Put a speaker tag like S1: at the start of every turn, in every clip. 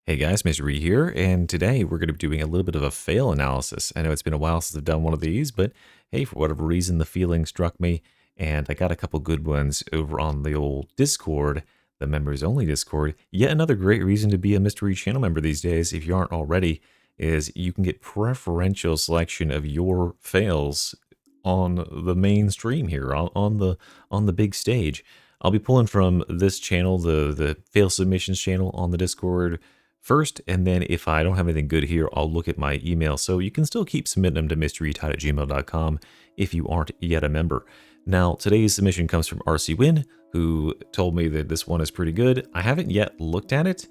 S1: Hey guys, Mr. E here, and today we're going to be doing a little bit of a fail analysis. I know it's been a while since I've done one of these, but hey, for whatever reason, the feeling struck me, and I got a couple good ones over on the old Discord, the members only Discord. Yet another great reason to be a Mr. E channel member these days, if you aren't already, is you can get preferential selection of your fails on the main stream here, on the big stage. I'll be pulling from this channel, the fail submissions channel on the Discord first, and then if I don't have anything good here, I'll look at my email. So you can still keep submitting them to misteretide@gmail.com if you aren't yet a member. Now, today's submission comes from RC Win, who told me that this one is pretty good. I haven't yet looked at it,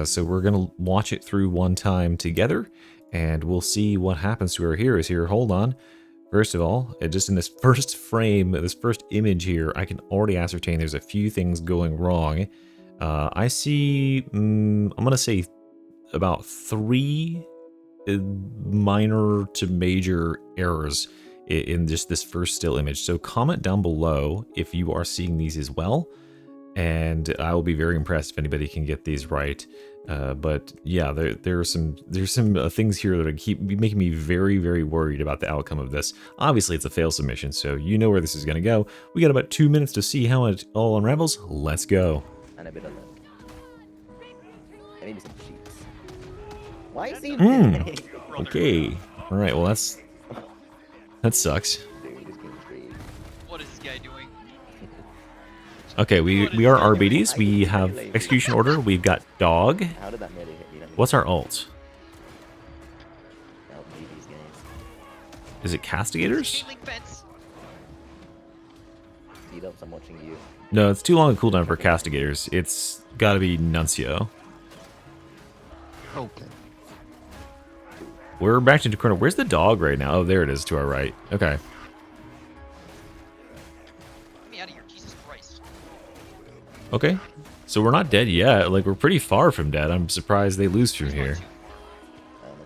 S1: so we're going to watch it through one time together, and we'll see what happens to our heroes here. Hold on. First of all, just in this first frame, this first image here, I can already ascertain there's a few things going wrong. I see, I'm going to say about 3 minor to major errors in just this first still image. So comment down below if you are seeing these as well, and I will be very impressed if anybody can get these right. But yeah, there's some things here that keep making me very, very worried about the outcome of this. Obviously, it's a fail submission, so you know where this is going to go. We got about 2 minutes to see how it all unravels. Let's go.
S2: And a bit of that. And maybe some sheets. Why is he?
S1: Okay. All right. Well, that sucks.
S2: Dude, this game's great.
S3: What is this guy doing?
S1: Okay, we are RBDs. We have execution order. We've got dog.
S2: How did that melee hit me?
S1: What's our ult?
S2: Help me, these guys.
S1: Is it castigators?
S3: Chain link fence.
S2: Speed ups, I'm watching you.
S1: No, it's too long a cooldown for castigators. It's got to be Nuncio.
S4: Okay.
S1: We're back to the corner. Where's the dog right now? Oh, there it is to our right. Okay.
S3: Get me out of here, Jesus Christ.
S1: Okay. So we're not dead yet. Like, we're pretty far from dead. I'm surprised they lose from here.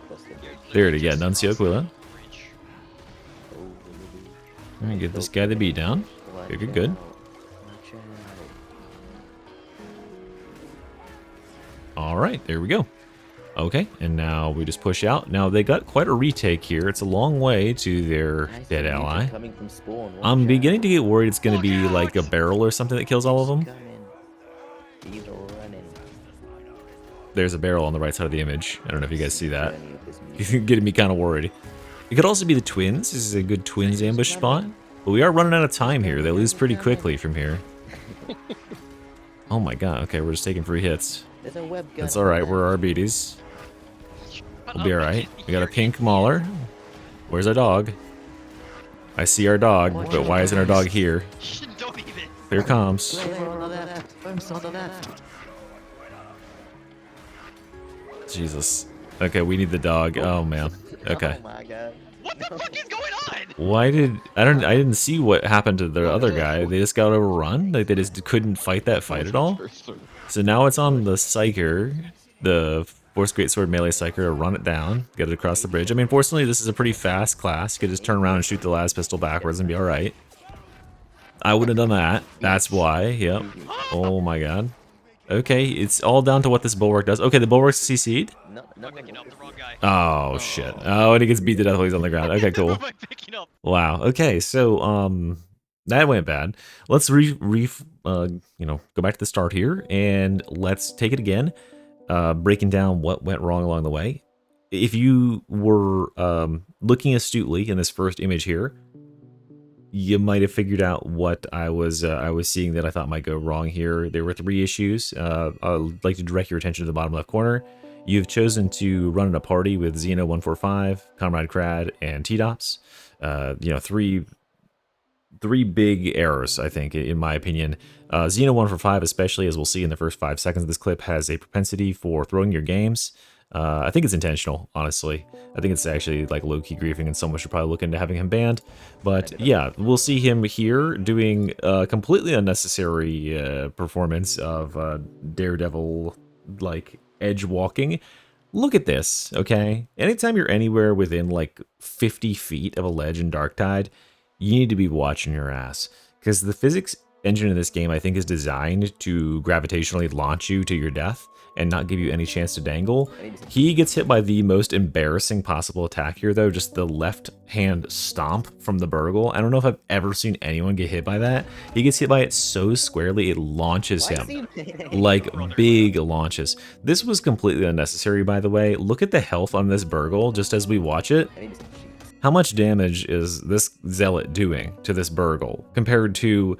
S2: Across the bridge.
S1: There it is. Yeah, Nuncio Quilla.
S3: Bridge.
S2: Oh,
S1: All right, give this guy the beat down. Good, good, good.
S2: Watch out.
S1: All right, there we go. Okay, and now we just push out. Now, they got quite a retake here. It's a long way to their
S2: Nice
S1: dead
S2: mutant
S1: ally.
S2: coming from spawn. Watch
S1: I'm
S2: out.
S1: beginning to get worried it's going to be
S3: Look
S1: like a
S3: out!
S1: barrel or something that kills all of them.
S2: Coming. He's running.
S1: There's a barrel on the right side of the image. I don't know if you guys see that.
S2: Journey of this
S1: It's
S2: mutant.
S1: getting me kind of worried. It could also be the twins. This is a good twins ambush spot. But we are running out of time here. They lose pretty quickly from here. Oh my god. Okay, we're just taking free hits.
S2: There's a web gun.
S1: That's alright. We're RBDs. We'll be alright. We got a pink mauler. Where's our dog? I see our dog, but why isn't our dog here?
S3: Don't even.
S1: Here it comes.
S2: Flamer on the left. First on the left.
S1: Jesus. Okay, we need the dog. Oh man. Okay.
S2: Oh my god.
S3: What the fuck is going on?
S1: Why did I didn't see what happened to the other guy. They just got overrun. Like they just couldn't fight that fight at all. So now it's on the Psyker, the Force Great Sword melee Psyker, to run it down, get it across the bridge. I mean, fortunately, this is a pretty fast class. You could just turn around and shoot the last pistol backwards and be all right. I would have done that. That's why. Yep. Oh my god. Okay, it's all down to what this bulwark does. Okay, the bulwark's CC'd.
S2: No,
S3: I'm picking up the wrong guy.
S1: Oh shit. Oh, and he gets beat to death while he's on the ground. Okay, cool.
S3: Who am I picking up?
S1: Wow. Okay, so that went bad. Let's you know, go back to the start here and let's take it again. Breaking down what went wrong along the way. If you were looking astutely in this first image here, you might have figured out what I was seeing that I thought might go wrong here. There were 3 issues. I'd like to direct your attention to the bottom left corner. You've chosen to run in a party with Xeno145, Comrade Crad, and T-Dops. You know, three big errors, I think, in my opinion. Xeno145, especially, as we'll see in the first 5 seconds of this clip, has a propensity for throwing your games. I think it's intentional, honestly. I think it's actually like low-key griefing, and someone should probably look into having him banned. But yeah, we'll see him here doing a completely unnecessary performance of Daredevil-like edge walking. Look at this, okay? Anytime you're anywhere within like 50 feet of a ledge in Darktide, you need to be watching your ass, because the physics engine in this game, I think, is designed to gravitationally launch you to your death and not give you any chance to dangle. He gets hit by the most embarrassing possible attack here, though, just the left hand stomp from the Burgle. I don't know if I've ever seen anyone get hit by that. He gets hit by it so squarely, it launches him. Like big launches. This was completely unnecessary, by the way. Look at the health on this Burgle just as we watch it. How much damage is this Zealot doing to this Burgle compared to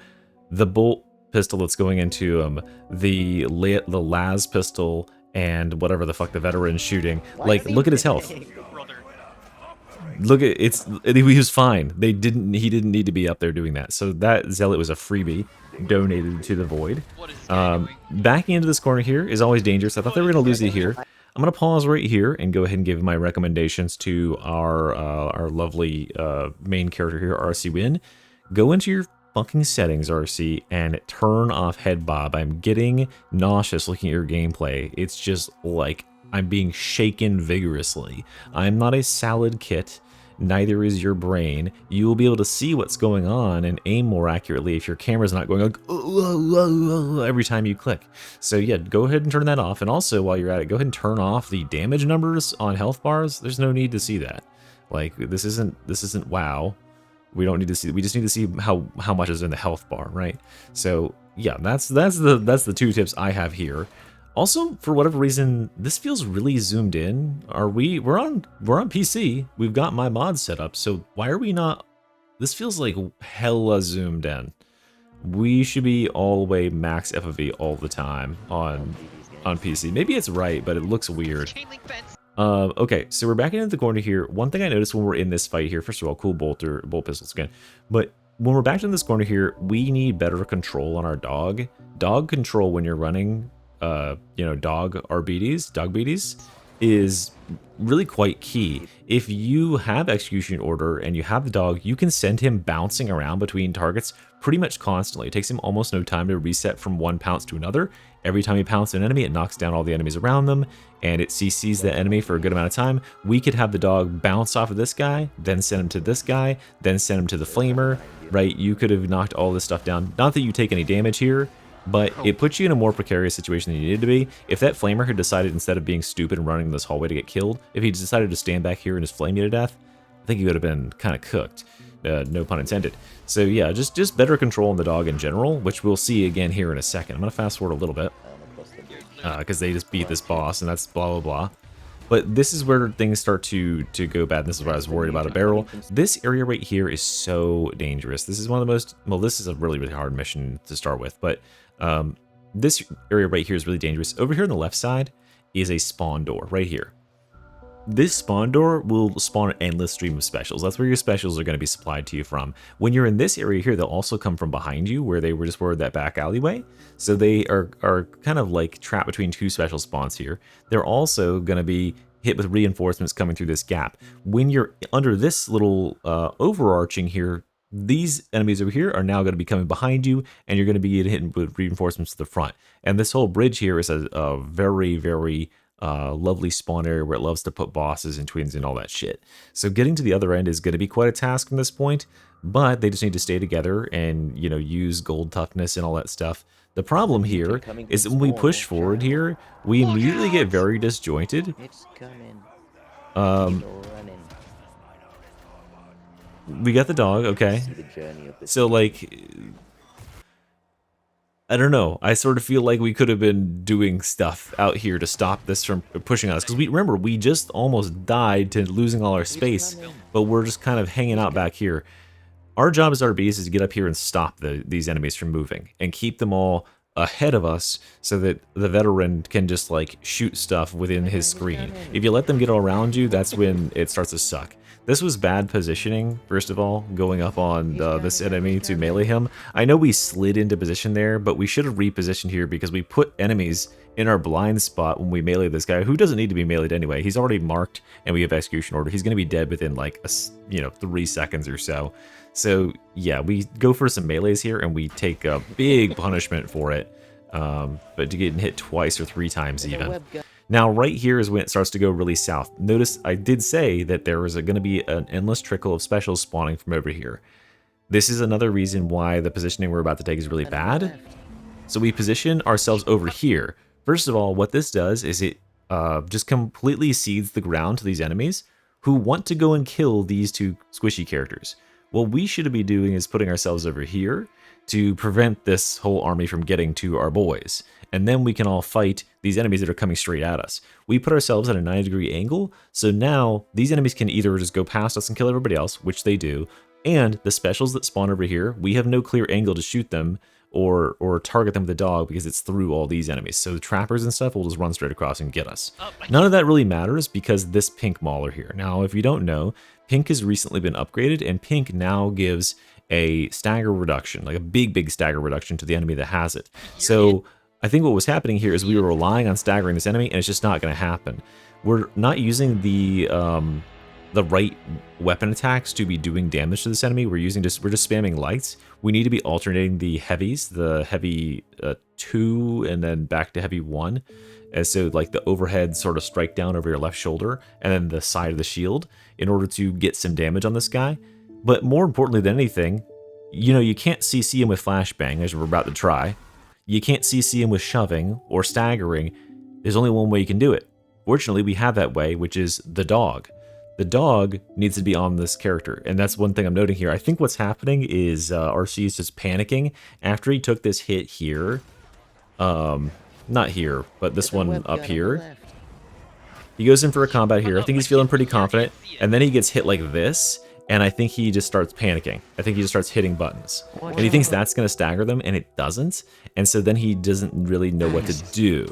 S1: the bolt pistol that's going into him, the las pistol, and whatever the fuck the veteran's shooting? Like, look at his health. Look at he was fine. He didn't need to be up there doing that. So that Zealot was a freebie donated to the void. Backing into this corner here is always dangerous. I thought they were going to lose it here. I'm going to pause right here and go ahead and give my recommendations to our lovely main character here, RC Win. Go into your fucking settings, RC, and turn off head bob. I'm getting nauseous looking at your gameplay. It's just like I'm being shaken vigorously. I'm not a salad kit. Neither is your brain. You will be able to see what's going on and aim more accurately if your camera's not going like every time you click. So yeah, go ahead and turn that off. And also, while you're at it, go ahead and turn off the damage numbers on health bars. There's no need to see that. Like, this isn't WoW. We don't need to see. We just need to see how much is in the health bar, right? So yeah, that's the two tips I have here. Also, for whatever reason, this feels really zoomed in. We're on PC. We've got my mods set up. So why are we not? This feels like hella zoomed in. We should be all the way max FOV all the time on PC. Maybe it's right, but it looks weird. Okay, so we're back into the corner here. One thing I noticed when we're in this fight here, first of all, cool bolt pistols again. But when we're back in this corner here, we need better control on our dog. Dog control when you're running, dog BDs is really quite key. If you have execution order and you have the dog, you can send him bouncing around between targets pretty much constantly. It takes him almost no time to reset from one pounce to another. Every time he pounces an enemy, it knocks down all the enemies around them, and it CCs the enemy for a good amount of time. We could have the dog bounce off of this guy, then send him to this guy, then send him to the flamer, right? You could have knocked all this stuff down. Not that you take any damage here, but it puts you in a more precarious situation than you needed to be. If that flamer had decided, instead of being stupid and running this hallway to get killed, if he decided to stand back here and just flame you to death, I think he would have been kind of cooked. No pun intended. So yeah, just better control on the dog in general, which we'll see again here in a second. I'm going to fast forward a little bit, because they just beat this boss, and that's blah, blah, blah. But this is where things start to go bad. And this is what I was worried about a barrel. This area right here is so dangerous. This is one of the most, well, this is a really, really hard mission to start with, but this area right here is really dangerous. Over here on the left side is a spawn door right here. This spawn door will spawn an endless stream of specials. That's where your specials are going to be supplied to you from. When you're in this area here, they'll also come from behind you, where they were that back alleyway. So they are kind of like trapped between two special spawns here. They're also going to be hit with reinforcements coming through this gap. When you're under this little overarching here, these enemies over here are now going to be coming behind you, and you're going to be hit with reinforcements to the front. And this whole bridge here is a very, very lovely spawn area where it loves to put bosses and twins and all that shit. So getting to the other end is going to be quite a task from this point, but they just need to stay together and, you know, use gold toughness and all that stuff. The problem here is that when we push forward here, we immediately get very disjointed.
S2: It's coming.
S1: We got the dog, okay. So, like, I don't know. I sort of feel like we could have been doing stuff out here to stop this from pushing us. Because remember, we just almost died to losing all our space, but we're just kind of hanging out back here. Our job as RBs is to get up here and stop these enemies from moving and keep them all ahead of us so that the veteran can just like shoot stuff within his screen. If you let them get all around you, that's when it starts to suck. This was bad positioning, first of all, going up on this enemy to melee him. I know we slid into position there, but we should have repositioned here because we put enemies in our blind spot when we melee this guy, who doesn't need to be meleeed anyway. He's already marked, and we have execution order. He's going to be dead within like 3 seconds or so. So yeah, we go for some melees here, and we take a big punishment for it. But to get hit twice or 3 times even. Now, right here is when it starts to go really south. Notice I did say that there was going to be an endless trickle of specials spawning from over here. This is another reason why the positioning we're about to take is really bad. So we position ourselves over here. First of all, what this does is it just completely seeds the ground to these enemies who want to go and kill these two squishy characters. What we should be doing is putting ourselves over here to prevent this whole army from getting to our boys. And then we can all fight these enemies that are coming straight at us. We put ourselves at a 90-degree angle, so now these enemies can either just go past us and kill everybody else, which they do, and the specials that spawn over here, we have no clear angle to shoot them or target them with the dog because it's through all these enemies. So the trappers and stuff will just run straight across and get us. None of that really matters because this pink mauler here. Now, if you don't know, pink has recently been upgraded, and pink now gives a stagger reduction, like a big stagger reduction to the enemy that has it. So I think what was happening here is we were relying on staggering this enemy, and it's just not going to happen. We're not using the right weapon attacks to be doing damage to this enemy. We're just spamming lights. We need to be alternating the heavies, the heavy 2 and then back to heavy 1. And so like the overhead sort of strike down over your left shoulder and then the side of the shield in order to get some damage on this guy. But more importantly than anything, you can't CC him with flashbang as we're about to try. You can't CC him with shoving or staggering. There's only one way you can do it. Fortunately, we have that way, which is the dog. The dog needs to be on this character, and that's one thing I'm noting here. I think what's happening is RC is just panicking after he took this hit here. Not here, but this one up here. He goes in for a combat here. I think he's feeling pretty confident, and then he gets hit like this, and I think he just starts panicking. I think he just starts hitting buttons. And he thinks that's going to stagger them, and it doesn't. And so then he doesn't really know what to do.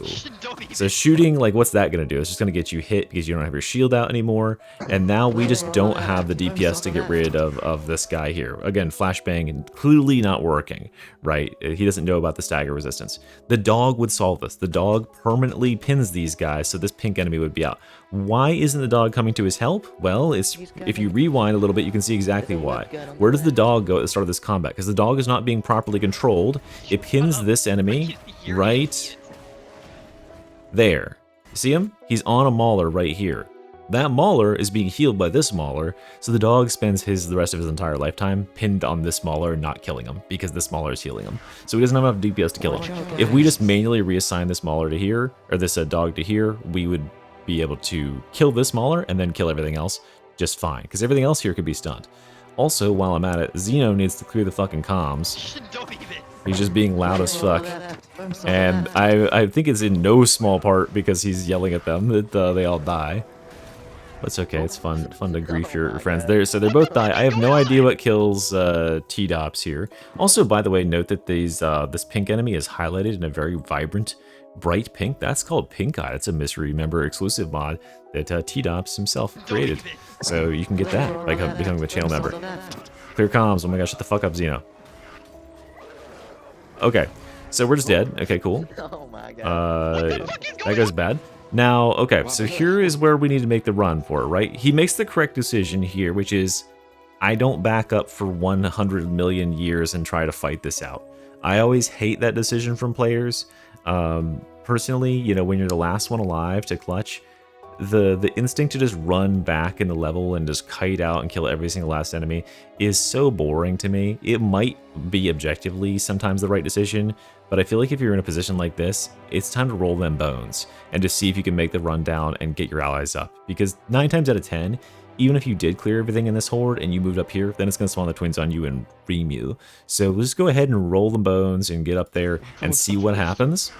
S1: So shooting, like, what's that going to do? It's just going to get you hit because you don't have your shield out anymore. And now we just don't have the DPS to get rid of this guy here. Again, flashbang clearly not working, right? He doesn't know about the stagger resistance. The dog would solve this. The dog permanently pins these guys, so this pink enemy would be out. Why isn't the dog coming to his help? Well, if you rewind a little bit, you can see exactly why. Where does the dog go at the start of this combat? Because the dog is not being properly controlled. It pins this enemy right there. See him? He's on a mauler right here. That mauler is being healed by this mauler, so the dog spends the rest of his entire lifetime pinned on this mauler and not killing him, because this mauler is healing him. So he doesn't have enough DPS to kill him. If we just manually reassign this mauler to here, or this dog to here, we would be able to kill this mauler and then kill everything else just fine, because everything else here could be stunned. Also, while I'm at it, Xeno needs to clear the fucking comms. He's just being loud as fuck. And I think it's in no small part because he's yelling at them that they all die. That's okay, it's fun to grief your friends. So they both die. I have no idea what kills T-Dops here. Also, by the way, note that this pink enemy is highlighted in a very vibrant, bright pink. That's called Pink Eye. It's a mystery member exclusive mod that T-Dops himself created. So you can get that by becoming a channel member. Clear comms. Oh my gosh, shut the fuck up, Xeno. Okay, so we're just dead. Okay, cool.
S2: Oh my god.
S1: That goes bad. Now, okay, so here is where we need to make the run for it, right? He makes the correct decision here, which is, I don't back up for 100 million years and try to fight this out. I always hate that decision from players. Personally, when you're the last one alive to clutch, the instinct to just run back in the level and just kite out and kill every single last enemy is so boring to me. It might be objectively sometimes the right decision, but I feel like if you're in a position like this, it's time to roll them bones and just see if you can make the run down and get your allies up. Because 9 times out of 10, even if you did clear everything in this horde and you moved up here, then it's going to spawn the twins on you and ream you. So let's go ahead and roll them bones and get up there and see what happens.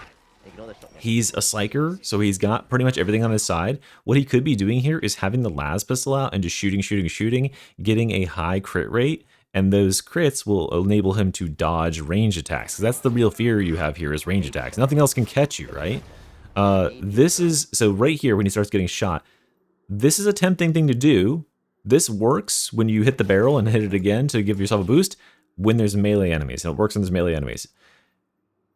S1: He's a psyker, so he's got pretty much everything on his side. What he could be doing here is having the las pistol out and just shooting, getting a high crit rate, and those crits will enable him to dodge range attacks. That's the real fear you have here is range attacks. Nothing else can catch you, right? So right here when he starts getting shot, this is a tempting thing to do. This works when you hit the barrel and hit it again to give yourself a boost when there's melee enemies, and it works when there's melee enemies.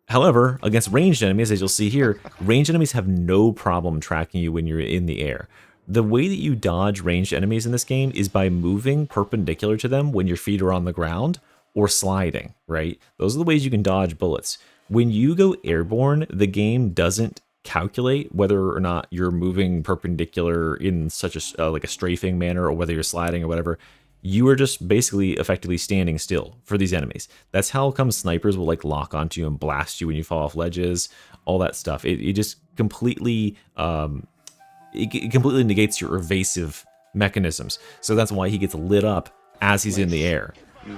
S1: However, against ranged enemies, as you'll see here, ranged enemies have no problem tracking you when you're in the air. The way that you dodge ranged enemies in this game is by moving perpendicular to them when your feet are on the ground or sliding, right? Those are the ways you can dodge bullets. When you go airborne, the game doesn't calculate whether or not you're moving perpendicular in such a like a strafing manner or whether you're sliding or whatever. you are just basically effectively standing still for these enemies. That's how come snipers will like lock onto you and blast you when you fall off ledges, all that stuff. It just completely it completely negates your evasive mechanisms. So that's why he gets lit up as he's in the air.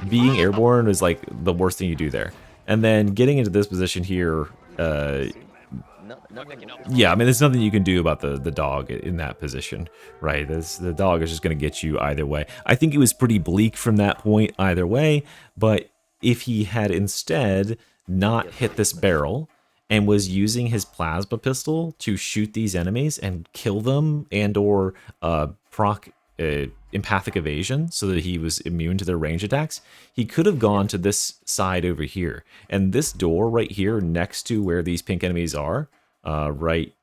S1: Being airborne is like the worst thing you do there. And then getting into this position here, yeah, I mean, there's nothing you can do about the dog in that position, right? The dog is just going to get you either way. I think it was pretty bleak from that point either way, but if he had instead not hit this barrel and was using his plasma pistol to shoot these enemies and kill them and or proc empathic evasion so that he was immune to their range attacks, he could have gone to this side over here. And this door right here next to where these pink enemies are, right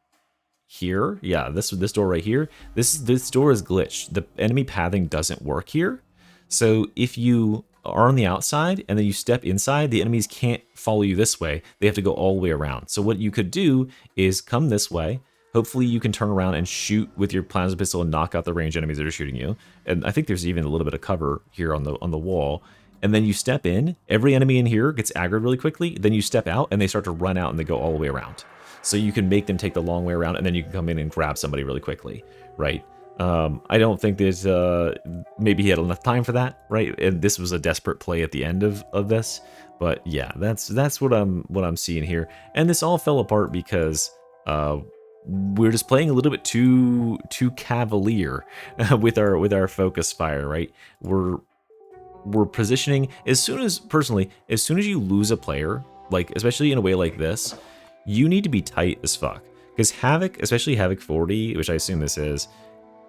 S1: here, yeah, this door right here, this door is glitched. The enemy pathing doesn't work here. So if you are on the outside and then you step inside, the enemies can't follow you this way. They have to go all the way around. So what you could do is come this way. Hopefully you can turn around and shoot with your plasma pistol and knock out the range enemies that are shooting you. And I think there's even a little bit of cover here on the wall. And then you step in, every enemy in here gets aggroed really quickly. Then you step out and they start to run out and they go all the way around. So you can make them take the long way around and then you can come in and grab somebody really quickly, right? I don't think there's, maybe he had enough time for that, right? And this was a desperate play at the end of this. But yeah, that's what I'm seeing here. And this all fell apart because, we're just playing a little bit too cavalier with our focus fire, right? We're positioning as soon as you lose a player, like especially in a way like this, you need to be tight as fuck. Because Havoc, especially Havoc 40, which I assume this is,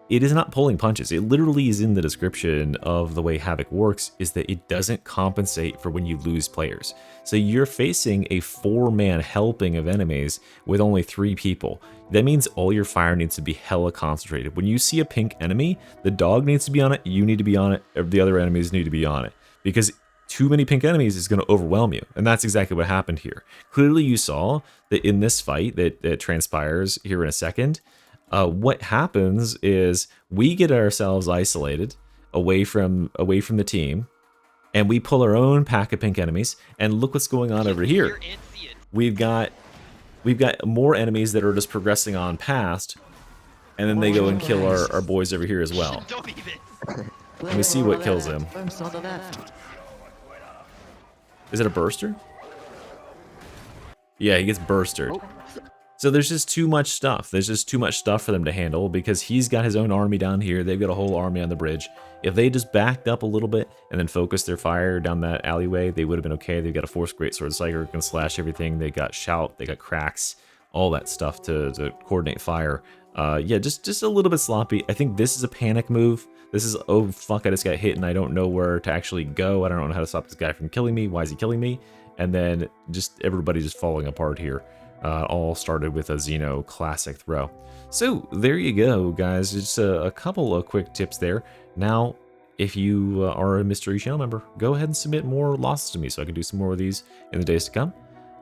S1: it is not pulling punches. It literally is in the description of the way Havoc works, is that it doesn't compensate for when you lose players. So you're facing a 4-man helping of enemies with only 3 people. That means all your fire needs to be hella concentrated. When you see a pink enemy, the dog needs to be on it, you need to be on it, the other enemies need to be on it. Because too many pink enemies is going to overwhelm you. And that's exactly what happened here. Clearly you saw that in this fight that transpires here in a second, what happens is we get ourselves isolated away from the team, and we pull our own pack of pink enemies. And look what's going on over here. We've got more enemies that are just progressing on past, and then they go and kill our boys over here as well.
S3: Don't even.
S1: Let me see what kills him. Is it a burster? Yeah, he gets burstered. So there's just too much stuff. There's just too much stuff for them to handle because he's got his own army down here. They've got a whole army on the bridge. If they just backed up a little bit and then focused their fire down that alleyway, they would have been okay. They've got a Force Greatsword Psyker who can slash everything. They got Shout, they got Cracks, all that stuff to coordinate fire. Yeah, just a little bit sloppy. I think this is a panic move. This is, oh fuck, I just got hit and I don't know where to actually go. I don't know how to stop this guy from killing me. Why is he killing me? And then just everybody just falling apart here. All started with a Xeno classic throw. So there you go, guys. Just a couple of quick tips there. Now, if you are a mystery channel member, go ahead and submit more losses to me so I can do some more of these in the days to come.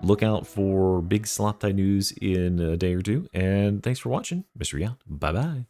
S1: Look out for big Slop Tie news in a day or two. And thanks for watching. Mystery out. Bye-bye.